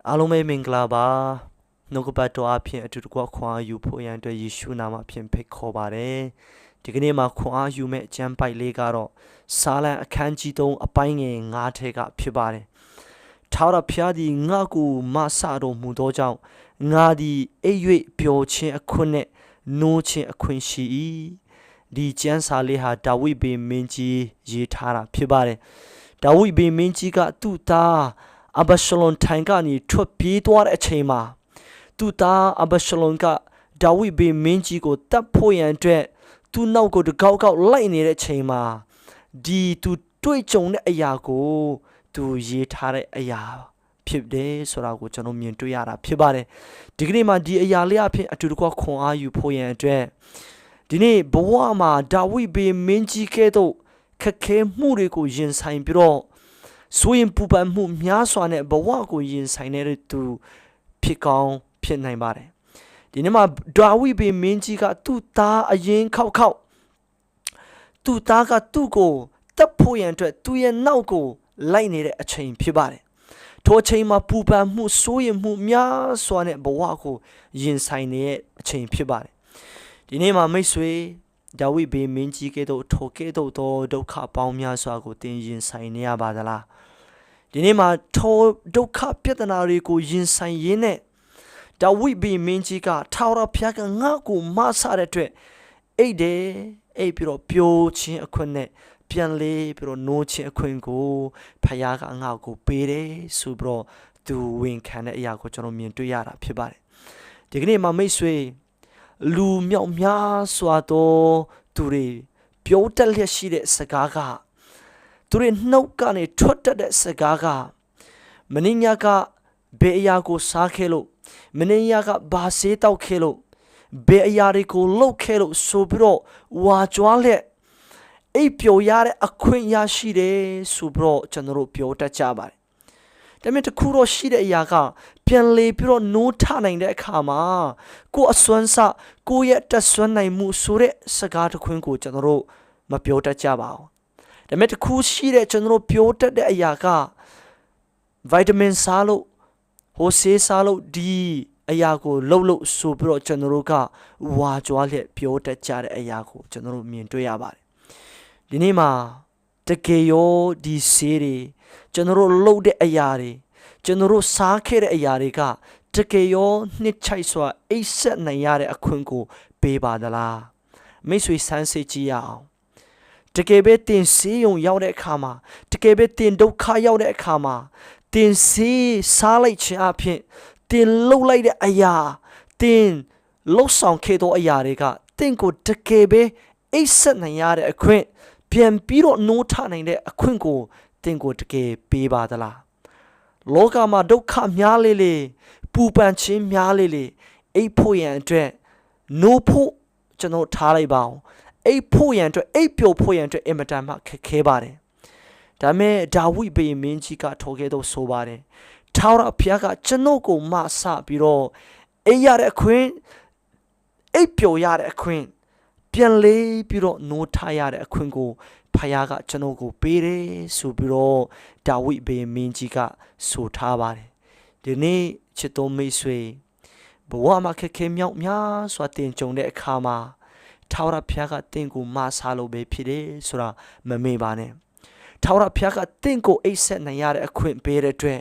အားလုံးပဲမင်္ဂလာပါနှုတ်ကပတ်တော်အဖြစ်အတူတကွခွန်အားယူဖို့ရန်အတွက်ယေရှုနာမဖြင့်ဖိတ်ခေါ်ပါတယ်ဒီကနေ့မှာခွန်အားယူမဲ့အကျမ်းပိုက်လေးကတော့စာလံအခန်းကြီး3အပိုင်းငယ်9ထဲကဖြစ်ပါတယ်ထာဝရဘုရားသည်ငါ့ကိုမဆတော်မူသောကြောင့်ငါသည်အိပ်၍ပျော်ခြင်းအခွင့်နဲ့နိုးခြင်းအခွင့်ရှိ၏ဒီကျမ်းစာလေးဟာဒါဝိဒ်ဘုရင်မင်းကြီးရေးထားတာဖြစ်ပါတယ်ဒါဝိဒ်ဘုရင်မင်းကြီးကသူ့သားအဘရှလုံထိုင်ကနေထွက်ပြေးသွားတဲ့အချိန်မှာသူ့သားအဘရှလုံကဒါဝိဒ်ဘုရင်မင်းကြီးကိုတတ်ဖို့ရန်အတွက်သူ့နောက်ကိုတကောက်ကောက်လိုက်နေတဲ့အချိန်မှာဒီသူတွေ့ကြုံတဲ့အရာကိုသူရေးထားတဲ့အရာဖြစ်တယ်ဆိုတာကိုကျွန်တော်မြင်တွေ့ရတာဖြစ်ပါတယ်ဒီကနေ့မှာဒီအရာလေးအဖြစ်အတူတကွခွန်အားယူဖို့ရန်အတွက်ဒီနေ့ဘဝမှာဒါဝိဒ်ဘုရင်မင်းကြီးကဲ့သို့ခက်ခဲမှုတွေကိုရင်ဆိုင်ပြီးတော့ဆိုရင်ပူပန်မှုများစွာနဲ့ဘဝကိုရင်ဆိုင်နေတဲ့သူဖြစ်ကောင်းဖြစ်နိုင်ပါတယ်ဒီနေ့မှာဒါဝိဒ်ဘုရင်မင်းကြီးကသူ့သားအရင်ခောက်သူ့သားကသူ့ကိုတပ်ဖို့ရန်အတွက်သူ့ရဲ့နောက်ကိုလိုက်နေတဲ့အချိန်ဖြစ်ပါတယ်ထိုအချိန်မှာပူပန်မှုဆိုရင်မှုများစွာနဲ့ဘဝကိုရင်ဆိုင်နေတဲ့အချိန်ဖြစ်ပါတယ်ဒီနေ့မှာမိတ်ဆွေဒါဝိဒ်ဘုရင်မင်းကြီးကဲ့သို့ထိုကဲ့သို့သောဒုက္ခပေါင်းများစွာကိုသင်ရင်ဆိုင်နေရပါသလားဒီနေ့မှာထိုဒုက္ခပြဿနာတွေကိုရင်ဆိုင်ရင်းနဲ့ဒါဝိဒ်ဘုရင်မင်းကြီးကထာဝရဘုရားကငါ့ကိုမဆတဲ့အတွက်အိတ်ပြီးတော့ပျော်ခြင်းအခွင့်နဲ့ပြန်လေပြီးတော့နိုးခြင်းအခွင့်ကိုဘုရားကငါ့ကိုပေးတယ်ဆိုပြီးတော့သူဝန်ခံတဲ့အရာကိုကျွန်တော်မြင်တွေ့ရတာဖြစ်ပါတယ်ဒီကနေ့မှာမိတ်ဆွေလူမြောက်များစွာသောသူတွေပြောတတ်လျက်ရှိတဲ့စကားကသူတွေနှုတ်ကနေထွက်တတ်တဲ့စကားကမင်းညာကဘယ်အရာကိုစားခဲ့လို့မင်းညာကဘာစေးတောက်ခဲ့လို့ဘယ်အရာတွေကိုလှုပ်ခဲ့လို့ဆိုပြီးတော့ဝါကြွားလက်အိပ်ပျော်ရတဲ့အခွင့်ရရှိတယ်ဆိုပြီးတော့ကျွန်တော်တို့ပြောတတ်ကြပါတယ်ဒါပေမဲ့တခုတော့ရှိတဲ့အရာကပြန်လေပြီးတော့နိုးထနိုင်တဲ့အခါမှာကိုယ်အစွမ်းစကိုယ့်ရဲ့တက်ဆွမ်းနိုင်မှုဆိုတဲ့စကားတစ်ခွန်းကိုကျွန်တော်တို့မပြောတတ်ကြပါဘူးဒါပေမဲ့တခုရှိတဲ့ကျွန်တော်တို့ပြောတတ်တဲ့အရာကဗိုက်တာမင်စားလို့ဟိုဆေးစားလို့ဒီအရာကိုလှုပ်လို့ဆိုပြီးတော့ကျွန်တော်တို့ကဝါကြွားလျက်ပြောတတ်ကြတဲ့အရာကိုကျွန်တော်တို့မြင်တွေ့ရပါတယ်ဒီနေ့မှာတကယ်ရောဒီဆေးတွေကျွန်တော်တို့လှုပ်တဲ့အရာတွေကျွန်တော်တို့စားခဲ့တဲ့အရာတွေကတကယ်ရောနှစ်ချိုက်စွာအိပ်ဆက်နိုင်ရတဲ့အခွင့်ကိုပေးပါသလားမိတ်ဆွေစမ်းစစ်ကြည့်ရအောင်တကယ်ပဲတင်ဆေးရုံရောက်တဲ့အခါမှာတကယ်ပဲတင်ဒုက္ခရောက်တဲ့အခါမှာတင်ဆေးစားလိုက်ခြင်းအပြင်တင်လှုပ်လိုက်တဲ့အရာတင်လှုပ်ဆောင်ခဲ့သောအရာတွေကတင်ကိုတကယ်ပဲအိပ်ဆက်နိုင်ရတဲ့အခွင့်ပြန်ပြီးတော့နိုးထနိုင်တဲ့အခွင့်ကိုတင်ကိုတကယ်ပေးပါသလားလောကမှာဒုက္ခများလေပူပန်ခြင်းများလေအိပ်ဖို့ရန်အတွက်နိုးဖို့ကျွန်တော်ထားလိုက်ပါအောင်အိပ်ဖို့ရန်အတွက်အိပ်ပျော်ဖို့ရန်အတွက်အင်မတန်မှခက်ခဲပါတယ်ဒါပေမဲ့ဒါဝိဒ်ဘုရင်မင်းကြီးကထိုကဲ့သို့ဆိုပါတယ်ထာဝရဘုရားကကျွန်ုပ်ကိုမဆပြီးတော့အိပ်ရတဲ့အခွင့်အိပ်ပျော်ရတဲ့အခွင့်ပြန်လေပြီးတော့နိုးထရတဲ့အခွင့်ကိုဖခင်ကကျွန်တော်ကိုပေးတယ်ဆိုပြီးတော့ဒါဝိဒ်ဘုရင်မင်းကြီးကဆိုထားပါတယ်ဒီနေ့ချစ်တော်မိတ်ဆွေဘဝမှာခက်ခဲမြောက်များစွာတင်ကြုံတဲ့အခါမှာထာဝရဘုရားကတင့်ကိုမဆာလို့ပဲဖြစ်တယ်ဆိုတာမမေ့ပါနဲ့ထာဝရဘုရားကတင့်ကိုအိပ်ဆက်နိုင်ရတဲ့အခွင့်ပေးတဲ့အတွက်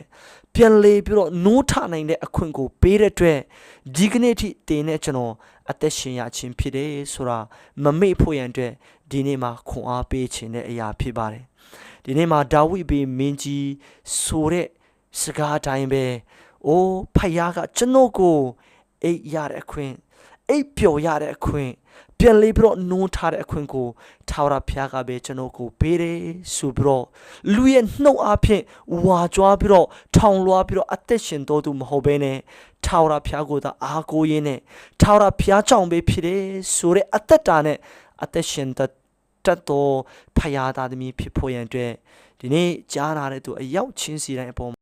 ပြန်လေပြီးတော့နိုးထနိုင်တဲ့အခွင့်ကိုပေးတဲ့အတွက်ဒီကနေ့ထိတင်နဲ့ကျွန်တော်အသက်ရှင်ရခြင်းဖြစ်တယ်ဆိုတာမမေ့ဖို့ရန်အတွက်ဒီနေ့မှာခွန်အားပေးခြင်းတဲ့အရာဖြစ်ပါတယ်ဒီနေ့မှာဒါဝိဒ်ဘုရင်မင်းကြီးဆိုတဲ့စကားအတိုင်းပဲအိုးဖခင်ကကျွန်တော်ကိုအိပ်ရတဲ့အခွင့်အိပ်ပျော်ရတဲ့အခွင့်ပြန်လေပြီးတော့နိုးထားတဲ့အခွင့်ကိုထာဝရဘုရားကပဲကျွန်တော်ကိုပေးတယ်ဆိုပြီးတော့လူရဲ့နှုတ်အားဖြင့်ဝါကြွားပြီးတော့ထောင်လွှားပြီးတော့အသက်ရှင်တော်သူမဟုတ်ဘဲနဲ့ထာဝရဘုရားကိုသာအားကိုးရင်းနဲ့ထာဝရဘုရားကြောင့်ပဲဖြစ်တယ်ဆိုတဲ့အသက်တာနဲ့အသက်ရှင်တတ်တော်ဖခင်သားသမီးဖြစ်ဖို့ရန်အတွက်ဒီနေ့ကြားနာတဲ့သူအရောက်ချင်းစီတိုင်းအပေါ်